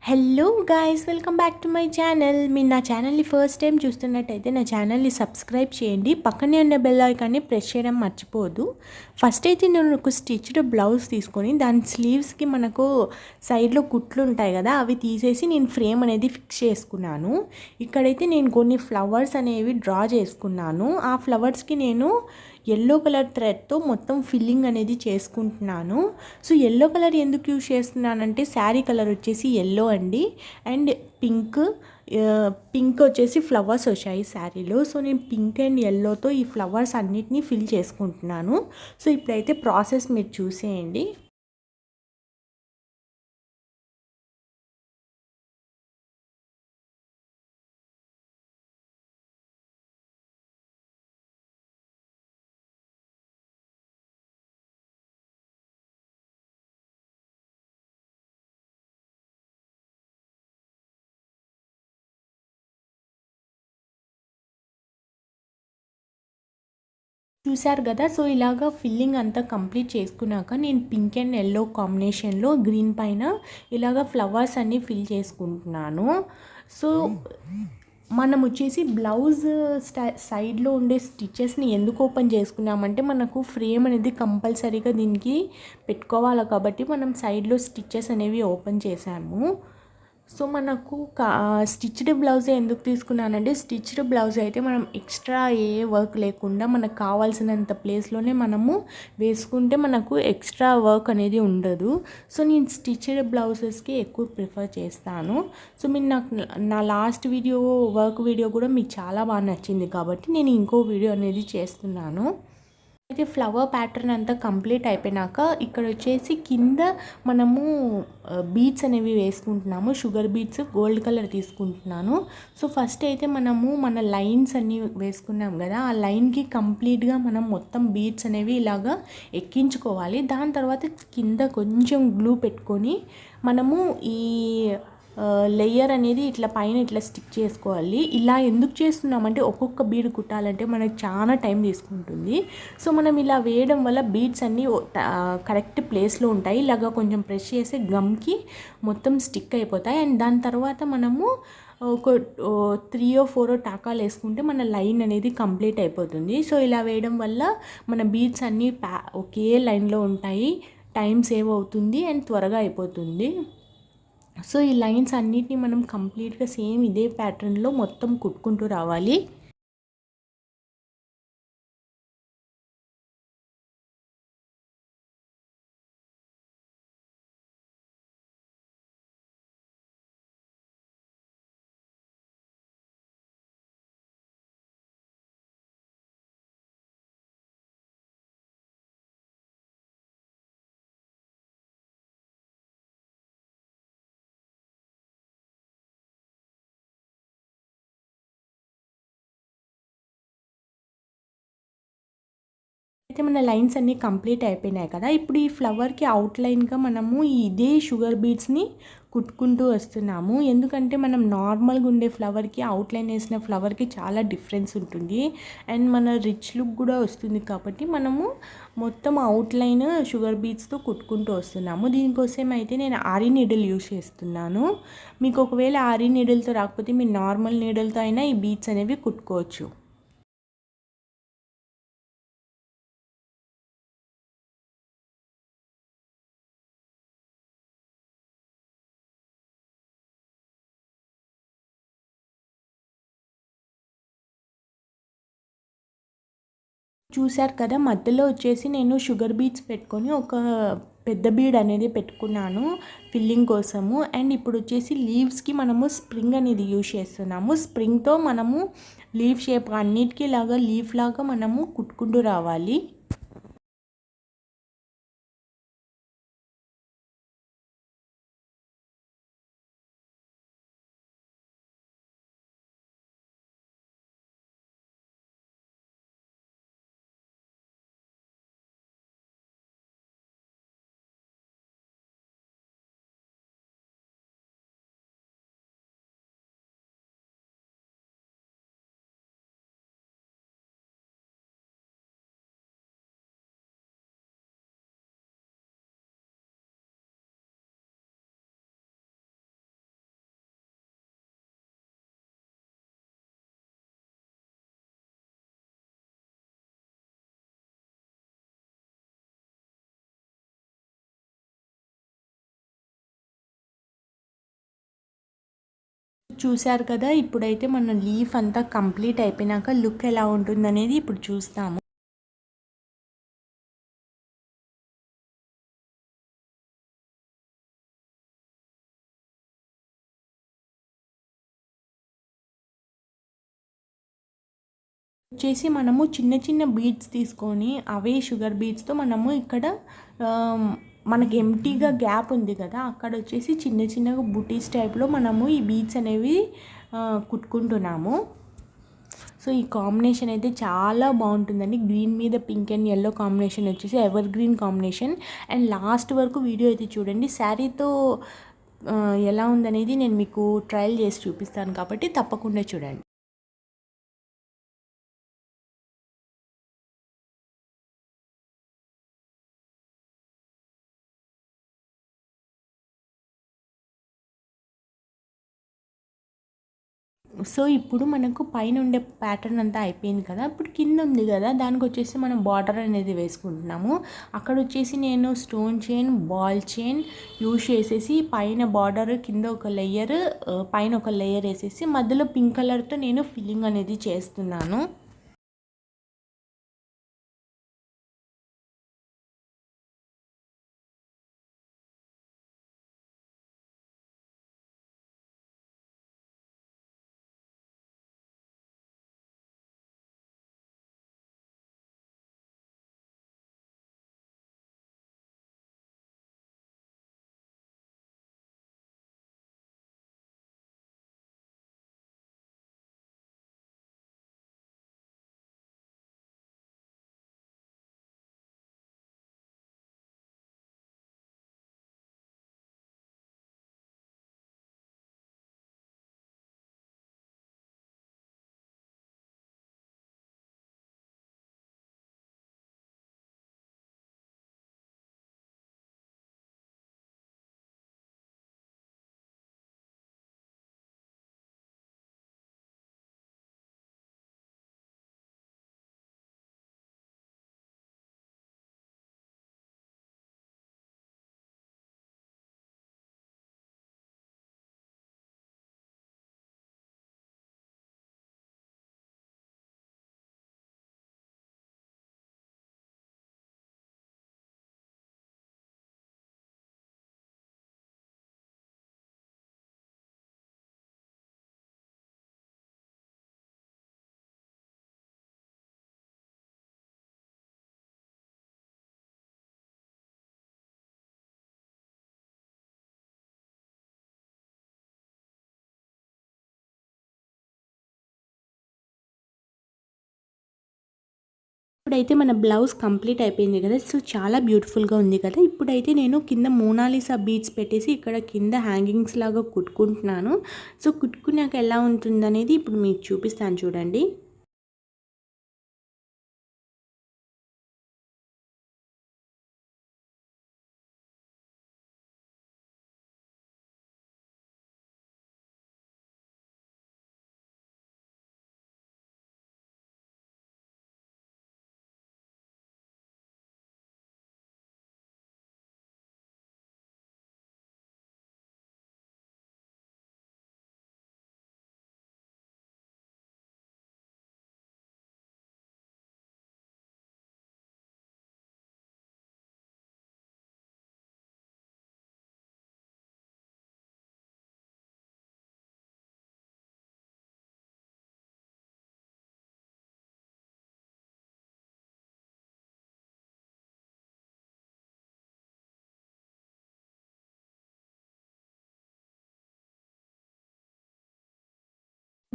Hello guys, welcome back to my channel. మీరు నా ఛానల్ని ఫస్ట్ టైం చూస్తున్నట్టయితే నా ఛానల్ని సబ్స్క్రైబ్ చేయండి. పక్కనే ఉన్న బెల్ ఐకాన్ని ప్రెస్ చేయడం మర్చిపోదు. ఫస్ట్ అయితే నేను ఒక స్టిచ్డ్ బ్లౌజ్ తీసుకొని దాని స్లీవ్స్కి మనకు సైడ్లో కుట్లు ఉంటాయి కదా, అవి తీసేసి నేను ఫ్రేమ్ అనేది ఫిక్స్ చేసుకున్నాను. ఇక్కడైతే నేను కొన్ని ఫ్లవర్స్ అనేవి డ్రా చేసుకున్నాను. ఆ ఫ్లవర్స్కి నేను ఎల్లో కలర్ థ్రెడ్తో మొత్తం ఫిల్లింగ్ అనేది చేసుకుంటున్నాను. సో ఎల్లో కలర్ ఎందుకు యూజ్ చేస్తున్నానంటే శారీ కలర్ వచ్చేసి ఎల్లో అండి, అండ్ పింక్ పింక్ వచ్చేసి ఫ్లవర్స్ వచ్చాయి శారీలో. సో నేను పింక్ అండ్ ఎల్లోతో ఈ ఫ్లవర్స్ అన్నిటినీ ఫిల్ చేసుకుంటున్నాను. సో ఇప్పుడైతే ప్రాసెస్ మీరు చూసేయండి. చూసారు కదా, సో ఇలాగా ఫిల్లింగ్ అంతా కంప్లీట్ చేసుకున్నాక నేను పింక్ అండ్ ఎల్లో కాంబినేషన్లో గ్రీన్ పైన ఇలాగ ఫ్లవర్స్ అన్నీ ఫిల్ చేసుకుంటున్నాను. సో మనం వచ్చేసి బ్లౌజ్ సైడ్లో ఉండే స్టిచెస్ని ఎందుకు ఓపెన్ చేసుకున్నామంటే మనకు ఫ్రేమ్ అనేది కంపల్సరీగా దీనికి పెట్టుకోవాలి కాబట్టి మనం సైడ్లో స్టిచెస్ అనేవి ఓపెన్ చేసాము. సో మనకు స్టిచ్డ్ బ్లౌజ్ ఎందుకు తీసుకున్నానంటే స్టిచ్డ్ బ్లౌజ్ అయితే మనం ఎక్స్ట్రా ఏ వర్క్ లేకుండా మనకు కావాల్సినంత ప్లేస్లోనే మనము వేసుకుంటే మనకు ఎక్స్ట్రా వర్క్ అనేది ఉండదు. సో నేను స్టిచ్డ్ బ్లౌజెస్కి ఎక్కువ ప్రిఫర్ చేస్తాను. సో మీరు నాకు నా లాస్ట్ వర్క్ వీడియో కూడా మీకు చాలా బాగా నచ్చింది కాబట్టి నేను ఇంకో వీడియో అనేది చేస్తున్నాను. అయితే ఫ్లవర్ ప్యాటర్న్ అంతా కంప్లీట్ అయిపోయినాక ఇక్కడ వచ్చేసి కింద మనము బీడ్స్ అనేవి వేసుకుంటున్నాము. షుగర్ బీడ్స్ గోల్డ్ కలర్ తీసుకుంటున్నాను. సో ఫస్ట్ అయితే మనము మన లైన్స్ అన్నీ వేసుకున్నాం కదా, ఆ లైన్కి కంప్లీట్గా మనం మొత్తం బీడ్స్ అనేవి ఇలాగా ఎక్కించుకోవాలి. దాని తర్వాత కింద కొంచెం గ్లూ పెట్టుకొని మనము ఈ లేయర్ అనేది ఇట్లా పైన ఇట్లా స్టిక్ చేసుకోవాలి. ఇలా ఎందుకు చేస్తున్నామంటే ఒక్కొక్క బీడ్ కుట్టాలంటే మనకు చాలా టైం తీసుకుంటుంది. సో మనం ఇలా వేయడం వల్ల బీడ్స్ అన్నీ కరెక్ట్ ప్లేస్లో ఉంటాయి. ఇలాగా కొంచెం ప్రెస్ చేసి గమ్కి మొత్తం స్టిక్ అయిపోతాయి. అండ్ దాని తర్వాత మనము ఒక 3 or 4 టాకాలు వేసుకుంటే మన లైన్ అనేది కంప్లీట్ అయిపోతుంది. సో ఇలా వేయడం వల్ల మన బీడ్స్ అన్నీ ఒకే లైన్లో ఉంటాయి, టైం సేవ్ అవుతుంది అండ్ త్వరగా అయిపోతుంది. సో ఈ లైన్స్ అన్నిటిని మనం కంప్లీట్గా సేమ్ ఇదే ప్యాటర్న్లో మొత్తం కుట్టుకుంటూ రావాలి. అయితే మన లైన్స్ అన్నీ కంప్లీట్ అయిపోయినాయి కదా, ఇప్పుడు ఈ ఫ్లవర్కి అవుట్లైన్గా మనము ఇదే షుగర్ బీడ్స్ని కుట్టుకుంటూ వస్తున్నాము. ఎందుకంటే మనం నార్మల్గా ఉండే ఫ్లవర్కి అవుట్లైన్ వేసిన ఫ్లవర్కి చాలా డిఫరెన్స్ ఉంటుంది అండ్ మన రిచ్ లుక్ కూడా వస్తుంది. కాబట్టి మనము మొత్తం అవుట్లైన్ షుగర్ బీడ్స్తో కుట్టుకుంటూ వస్తున్నాము. దీనికోసం అయితే నేను ఆరి నీడిల్ యూజ్ చేస్తున్నాను. మీకు ఒకవేళ ఆరి నీడిల్తో రాకపోతే మీరు నార్మల్ నీడిల్తో అయినా ఈ బీడ్స్ అనేవి కుట్టుకోవచ్చు. చూశారు కదా, మధ్యలో వచ్చేసి నేను షుగర్ బీడ్స్ పెట్టుకొని ఒక పెద్ద బీడ్ అనేది పెట్టుకున్నాను ఫిల్లింగ్ కోసము. అండ్ ఇప్పుడు వచ్చేసి లీవ్స్కి మనము స్ప్రింగ్ అనేది యూజ్ చేస్తున్నాము. స్ప్రింగ్తో మనము లీవ్ షేప్ అన్నిటికీ లాగా లీఫ్ లాగా మనము కుట్టుకుంటూ రావాలి. చూశారు కదా, ఇప్పుడైతే మన లీఫ్ అంతా కంప్లీట్ అయిపోయినాక లుక్ ఎలా ఉంటుందనేది ఇప్పుడు చూస్తాము. వచ్చేసి మనము చిన్న చిన్న బీడ్స్ తీసుకొని అవే షుగర్ బీడ్స్తో మనము ఇక్కడ మనకి ఎంటీగా గ్యాప్ ఉంది కదా, అక్కడ వచ్చేసి చిన్న చిన్నగా బుటీస్ టైప్లో మనము ఈ బీడ్స్ అనేవి కుట్టుకుంటున్నాము. సో ఈ కాంబినేషన్ అయితే చాలా బాగుంటుందండి. గ్రీన్ మీద పింక్ అండ్ ఎల్లో కాంబినేషన్ వచ్చేసి ever green combination. And last వరకు వీడియో అయితే చూడండి. శారీతో ఎలా ఉందనేది నేను మీకు ట్రయల్ చేసి చూపిస్తాను కాబట్టి తప్పకుండా చూడండి. సో ఇప్పుడు మనకు పైన ఉండే ప్యాటర్న్ అంతా అయిపోయింది కదా, ఇప్పుడు కింద ఉంది కదా, దానికి వచ్చేసి మనం బార్డర్ అనేది వేసుకుంటున్నాము. అక్కడ వచ్చేసి నేను stone chain, ball chain use చేసేసి పైన బార్డర్, కింద ఒక లేయర్, పైన ఒక లేయర్ వేసేసి మధ్యలో పింక్ కలర్తో నేను ఫిల్లింగ్ అనేది చేస్తున్నాను. ఇప్పుడైతే మన బ్లౌజ్ కంప్లీట్ అయిపోయింది కదా, సో చాలా బ్యూటిఫుల్గా ఉంది కదా. ఇప్పుడైతే నేను కింద మోనాలిసా బీడ్స్ పెట్టేసి ఇక్కడ కింద హ్యాంగింగ్స్ లాగా కుట్టుకుంటున్నాను. సో కుట్టుకున్నాక ఎలా ఉంటుందనేది ఇప్పుడు మీకు చూపిస్తాను చూడండి.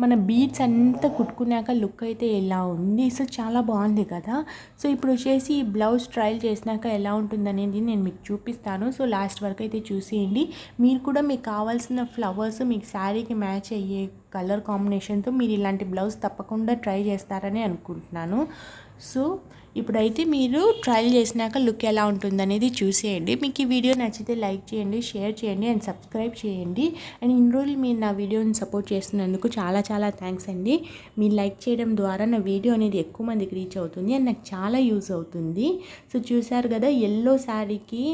మన బీడ్స్ అంతా కుట్టుకున్నాక లుక్ అయితే ఎలా ఉంది. సో చాలా బాగుంది కదా. సో ఇప్పుడు వచ్చేసి ఈ బ్లౌజ్ ట్రయల్ చేసినాక ఎలా ఉంటుందనేది నేను మీకు చూపిస్తాను. సో లాస్ట్ వరకు అయితే చూసేయండి. మీరు కూడా మీకు కావాల్సిన ఫ్లవర్స్ మీకు శారీకి మ్యాచ్ అయ్యే కలర్ కాంబినేషన్తో మీరు ఇలాంటి బ్లౌజ్ తప్పకుండా ట్రై చేస్తారని అనుకుంటున్నాను. సో ఇప్పుడైతే మీరు ట్రయల్ చేసినాక లుక్ ఎలా ఉంటుందనేది చూసేయండి. మీకు ఈ వీడియో నచ్చితే లైక్ చేయండి, షేర్ చేయండి అండ్ సబ్స్క్రైబ్ చేయండి. అండ్ ఇన్ని రోజులు మీరు నా వీడియోని సపోర్ట్ చేస్తున్నందుకు చాలా చాలా థ్యాంక్స్ అండి. మీరు లైక్ చేయడం ద్వారా నా వీడియో అనేది ఎక్కువ మందికి రీచ్ అవుతుంది అండ్ నాకు చాలా యూజ్ అవుతుంది. సో చూసారు కదా, ఎల్లో శారీకి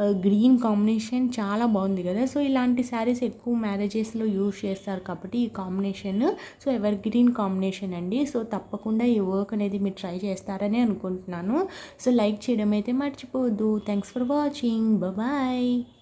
గ్రీన్ కాంబినేషన్ చాలా బాగుంది కదా. సో ఇలాంటి శారీస్ ఎక్కువ మ్యారేజెస్లో యూజ్ చేస్తారు కాబట్టి ఈ combination so ever green combination అండి. సో తప్పకుండా ఈ వర్క్ అనేది మీరు ట్రై చేస్తారని అనుకుంటున్నాను. సో లైక్ చేయడం అయితే మర్చిపోవద్దు. Thanks for watching. బాయ్.